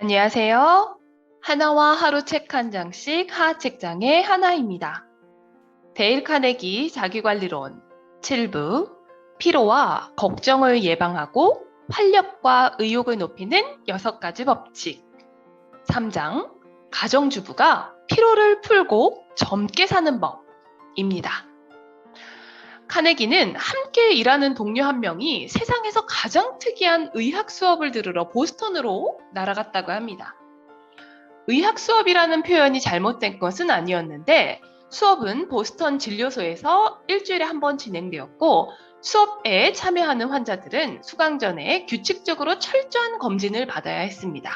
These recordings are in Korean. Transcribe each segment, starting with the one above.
안녕하세요. 하나와 하루 책 한 장씩 하책장의 하나입니다. 데일 카네기 자기관리론 7부 피로와 걱정을 예방하고 활력과 의욕을 높이는 6가지 법칙 3장 가정주부가 피로를 풀고 젊게 사는 법입니다. 카네기는 함께 일하는 동료 한 명이 세상에서 가장 특이한 의학 수업을 들으러 보스턴으로 날아갔다고 합니다. 의학 수업이라는 표현이 잘못된 것은 아니었는데 수업은 보스턴 진료소에서 일주일에 한 번 진행되었고 수업에 참여하는 환자들은 수강 전에 규칙적으로 철저한 검진을 받아야 했습니다.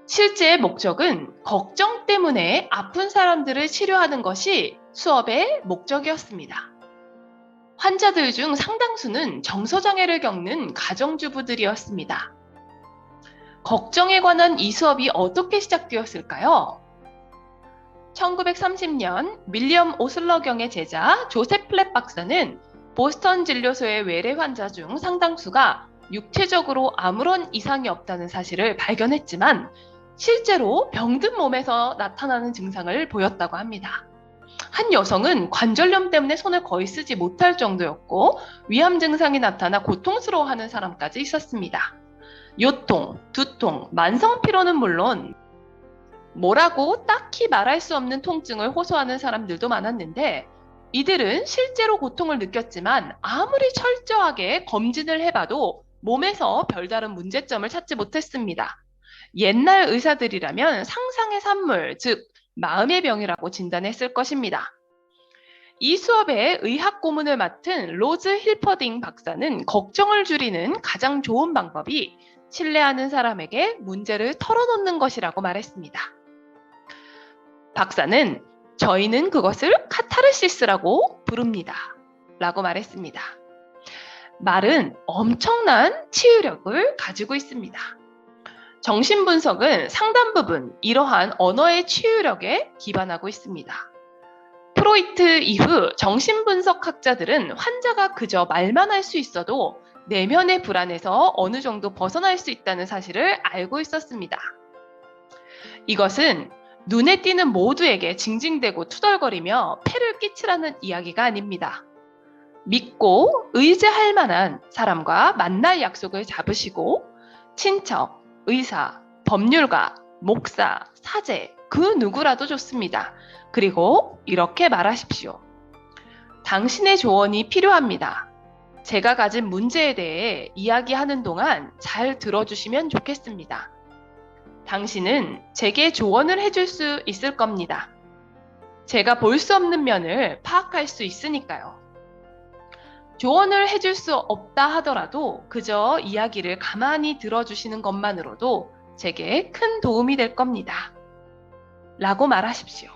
실제 목적은 걱정 때문에 아픈 사람들을 치료하는 것이 수업의 목적이었습니다. 환자들 중 상당수는 정서장애를 겪는 가정주부들이었습니다. 걱정에 관한 이 수업이 어떻게 시작되었을까요? 1930년 윌리엄 오슬러경의 제자 조셉 플랫 박사는 보스턴 진료소의 외래 환자 중 상당수가 육체적으로 아무런 이상이 없다는 사실을 발견했지만 실제로 병든 몸에서 나타나는 증상을 보였다고 합니다. 한 여성은 관절염 때문에 손을 거의 쓰지 못할 정도였고 위암 증상이 나타나 고통스러워하는 사람까지 있었습니다. 요통, 두통, 만성 피로는 물론 뭐라고 딱히 말할 수 없는 통증을 호소하는 사람들도 많았는데 이들은 실제로 고통을 느꼈지만 아무리 철저하게 검진을 해봐도 몸에서 별다른 문제점을 찾지 못했습니다. 옛날 의사들이라면 상상의 산물, 즉 마음의 병이라고 진단했을 것입니다. 이 수업의 의학 고문을 맡은 로즈 힐퍼딩 박사는 걱정을 줄이는 가장 좋은 방법이 신뢰하는 사람에게 문제를 털어놓는 것이라고 말했습니다. 박사는 저희는 그것을 카타르시스라고 부릅니다. 라고 말했습니다. 말은 엄청난 치유력을 가지고 있습니다. 정신분석은 상당 부분 이러한 언어의 치유력에 기반하고 있습니다. 프로이트 이후 정신분석학자들은 환자가 그저 말만 할 수 있어도 내면의 불안에서 어느 정도 벗어날 수 있다는 사실을 알고 있었습니다. 이것은 눈에 띄는 모두에게 징징대고 투덜거리며 폐를 끼치라는 이야기가 아닙니다. 믿고 의지할 만한 사람과 만날 약속을 잡으시고 친척, 의사, 법률가, 목사, 사제, 그 누구라도 좋습니다. 그리고 이렇게 말하십시오. 당신의 조언이 필요합니다. 제가 가진 문제에 대해 이야기하는 동안 잘 들어주시면 좋겠습니다. 당신은 제게 조언을 해줄 수 있을 겁니다. 제가 볼 수 없는 면을 파악할 수 있으니까요. 조언을 해줄 수 없다 하더라도 그저 이야기를 가만히 들어주시는 것만으로도 제게 큰 도움이 될 겁니다. 라고 말하십시오.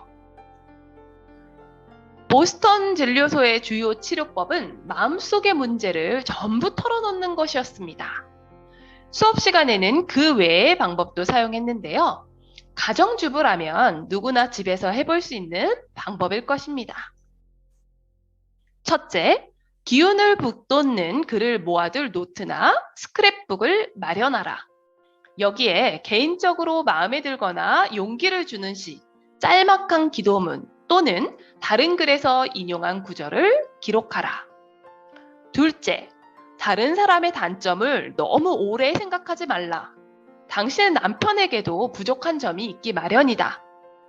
보스턴 진료소의 주요 치료법은 마음속의 문제를 전부 털어놓는 것이었습니다. 수업 시간에는 그 외의 방법도 사용했는데요. 가정주부라면 누구나 집에서 해볼 수 있는 방법일 것입니다. 첫째, 기운을 북돋는 글을 모아둘 노트나 스크랩북을 마련하라. 여기에 개인적으로 마음에 들거나 용기를 주는 시, 짤막한 기도문 또는 다른 글에서 인용한 구절을 기록하라. 둘째, 다른 사람의 단점을 너무 오래 생각하지 말라. 당신의 남편에게도 부족한 점이 있기 마련이다.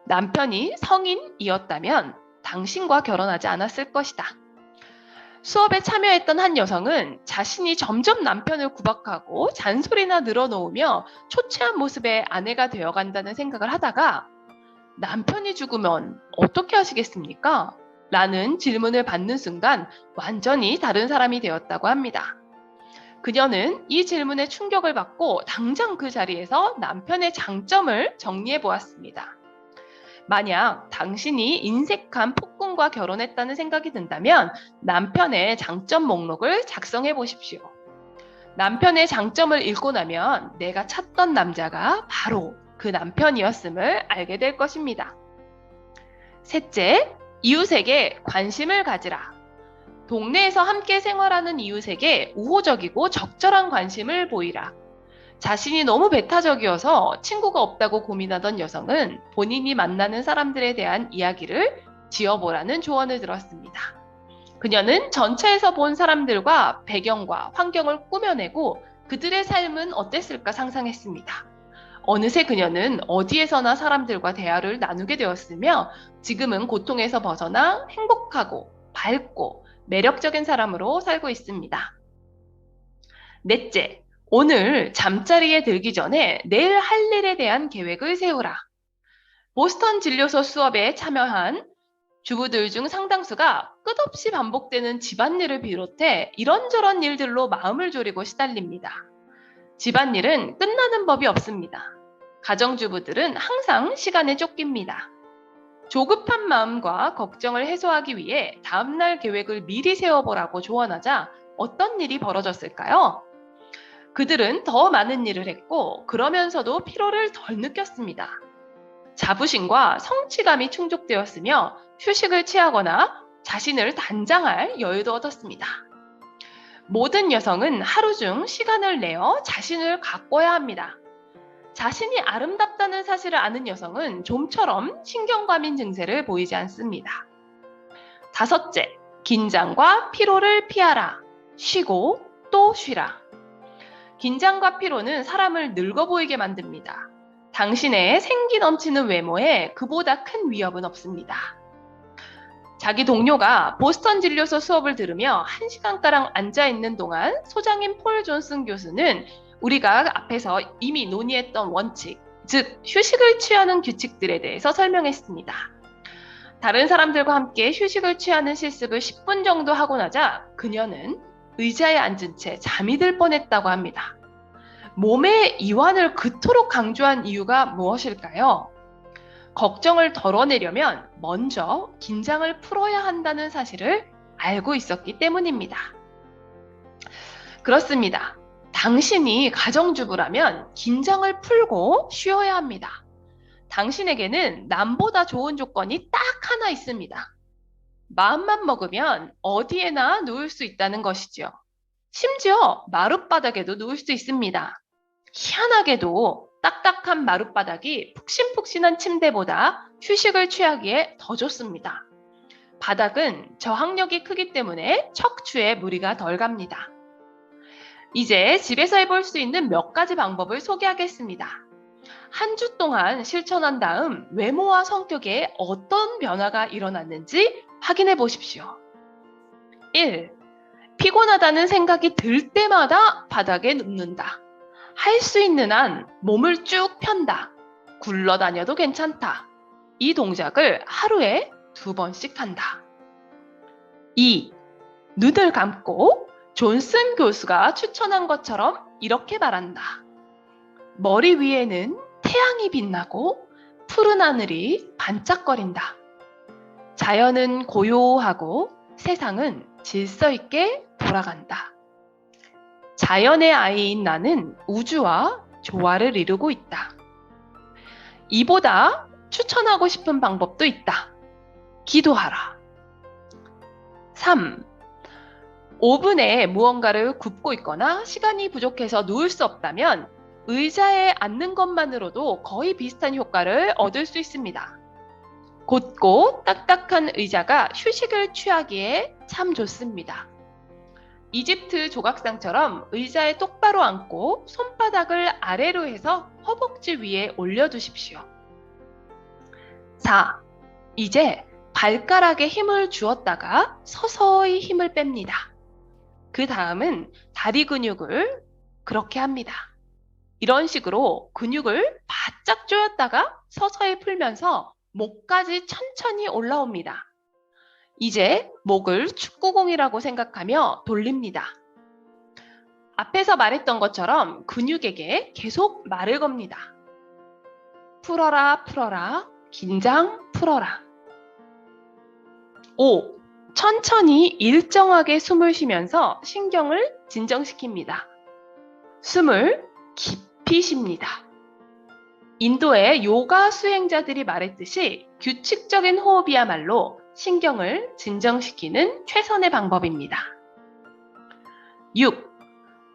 남편이 성인이었다면 당신과 결혼하지 않았을 것이다. 수업에 참여했던 한 여성은 자신이 점점 남편을 구박하고 잔소리나 늘어놓으며 초췌한 모습의 아내가 되어간다는 생각을 하다가 남편이 죽으면 어떻게 하시겠습니까? 라는 질문을 받는 순간 완전히 다른 사람이 되었다고 합니다. 그녀는 이 질문에 충격을 받고 당장 그 자리에서 남편의 장점을 정리해 보았습니다. 만약 당신이 인색한 폭군과 결혼했다는 생각이 든다면 남편의 장점 목록을 작성해 보십시오. 남편의 장점을 읽고 나면 내가 찾던 남자가 바로 그 남편이었음을 알게 될 것입니다. 셋째, 이웃에게 관심을 가지라. 동네에서 함께 생활하는 이웃에게 우호적이고 적절한 관심을 보이라. 자신이 너무 배타적이어서 친구가 없다고 고민하던 여성은 본인이 만나는 사람들에 대한 이야기를 지어보라는 조언을 들었습니다. 그녀는 전차에서 본 사람들과 배경과 환경을 꾸며내고 그들의 삶은 어땠을까 상상했습니다. 어느새 그녀는 어디에서나 사람들과 대화를 나누게 되었으며 지금은 고통에서 벗어나 행복하고 밝고 매력적인 사람으로 살고 있습니다. 넷째, 오늘 잠자리에 들기 전에 내일 할 일에 대한 계획을 세우라. 보스턴 진료소 수업에 참여한 주부들 중 상당수가 끝없이 반복되는 집안일을 비롯해 이런저런 일들로 마음을 졸이고 시달립니다. 집안일은 끝나는 법이 없습니다. 가정주부들은 항상 시간에 쫓깁니다. 조급한 마음과 걱정을 해소하기 위해 다음날 계획을 미리 세워보라고 조언하자 어떤 일이 벌어졌을까요? 그들은 더 많은 일을 했고 그러면서도 피로를 덜 느꼈습니다. 자부심과 성취감이 충족되었으며 휴식을 취하거나 자신을 단장할 여유도 얻었습니다. 모든 여성은 하루 중 시간을 내어 자신을 가꿔야 합니다. 자신이 아름답다는 사실을 아는 여성은 좀처럼 신경과민 증세를 보이지 않습니다. 다섯째, 긴장과 피로를 피하라. 쉬고 또 쉬라. 긴장과 피로는 사람을 늙어 보이게 만듭니다. 당신의 생기 넘치는 외모에 그보다 큰 위협은 없습니다. 자기 동료가 보스턴 진료소 수업을 들으며 1시간가량 앉아있는 동안 소장인 폴 존슨 교수는 우리가 앞에서 이미 논의했던 원칙, 즉 휴식을 취하는 규칙들에 대해서 설명했습니다. 다른 사람들과 함께 휴식을 취하는 실습을 10분 정도 하고 나자 그녀는 의자에 앉은 채 잠이 들 뻔했다고 합니다. 몸의 이완을 그토록 강조한 이유가 무엇일까요? 걱정을 덜어내려면 먼저 긴장을 풀어야 한다는 사실을 알고 있었기 때문입니다. 그렇습니다. 당신이 가정주부라면 긴장을 풀고 쉬어야 합니다. 당신에게는 남보다 좋은 조건이 딱 하나 있습니다. 마음만 먹으면 어디에나 누울 수 있다는 것이죠. 심지어 마룻바닥에도 누울 수 있습니다. 희한하게도 딱딱한 마룻바닥이 푹신푹신한 침대보다 휴식을 취하기에 더 좋습니다. 바닥은 저항력이 크기 때문에 척추에 무리가 덜 갑니다. 이제 집에서 해볼 수 있는 몇 가지 방법을 소개하겠습니다. 한 주 동안 실천한 다음 외모와 성격에 어떤 변화가 일어났는지 확인해 보십시오. 1. 피곤하다는 생각이 들 때마다 바닥에 눕는다. 할 수 있는 한 몸을 쭉 편다. 굴러다녀도 괜찮다. 이 동작을 하루에 2번씩 한다. 2. 눈을 감고 존슨 교수가 추천한 것처럼 이렇게 말한다. 머리 위에는 태양이 빛나고 푸른 하늘이 반짝거린다. 자연은 고요하고 세상은 질서 있게 돌아간다. 자연의 아이인 나는 우주와 조화를 이루고 있다. 이보다 추천하고 싶은 방법도 있다. 기도하라. 3. 오븐에 무언가를 굽고 있거나 시간이 부족해서 누울 수 없다면 의자에 앉는 것만으로도 거의 비슷한 효과를 얻을 수 있습니다. 곧고 딱딱한 의자가 휴식을 취하기에 참 좋습니다. 이집트 조각상처럼 의자에 똑바로 앉고 손바닥을 아래로 해서 허벅지 위에 올려두십시오. 4. 이제 발가락에 힘을 주었다가 서서히 힘을 뺍니다. 그 다음은 다리 근육을 그렇게 합니다. 이런 식으로 근육을 바짝 조였다가 서서히 풀면서 목까지 천천히 올라옵니다. 이제 목을 축구공이라고 생각하며 돌립니다. 앞에서 말했던 것처럼 근육에게 계속 말을 겁니다. 풀어라, 풀어라, 긴장 풀어라. 5. 천천히 일정하게 숨을 쉬면서 신경을 진정시킵니다. 숨을 깊이 쉽니다. 인도의 요가 수행자들이 말했듯이 규칙적인 호흡이야말로 신경을 진정시키는 최선의 방법입니다. 6.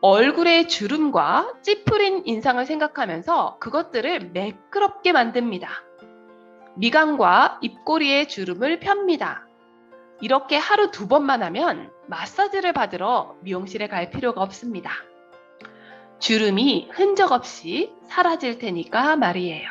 얼굴의 주름과 찌푸린 인상을 생각하면서 그것들을 매끄럽게 만듭니다. 미간과 입꼬리의 주름을 펴니다. 이렇게 하루 2번만 하면 마사지를 받으러 미용실에 갈 필요가 없습니다. 주름이 흔적 없이 사라질 테니까 말이에요.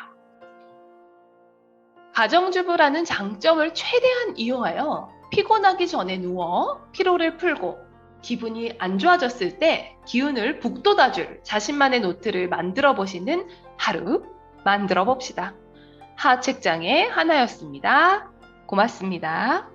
가정주부라는 장점을 최대한 이용하여 피곤하기 전에 누워 피로를 풀고 기분이 안 좋아졌을 때 기운을 북돋아줄 자신만의 노트를 만들어 보시는 하루 만들어 봅시다. 하책장의 하나였습니다. 고맙습니다.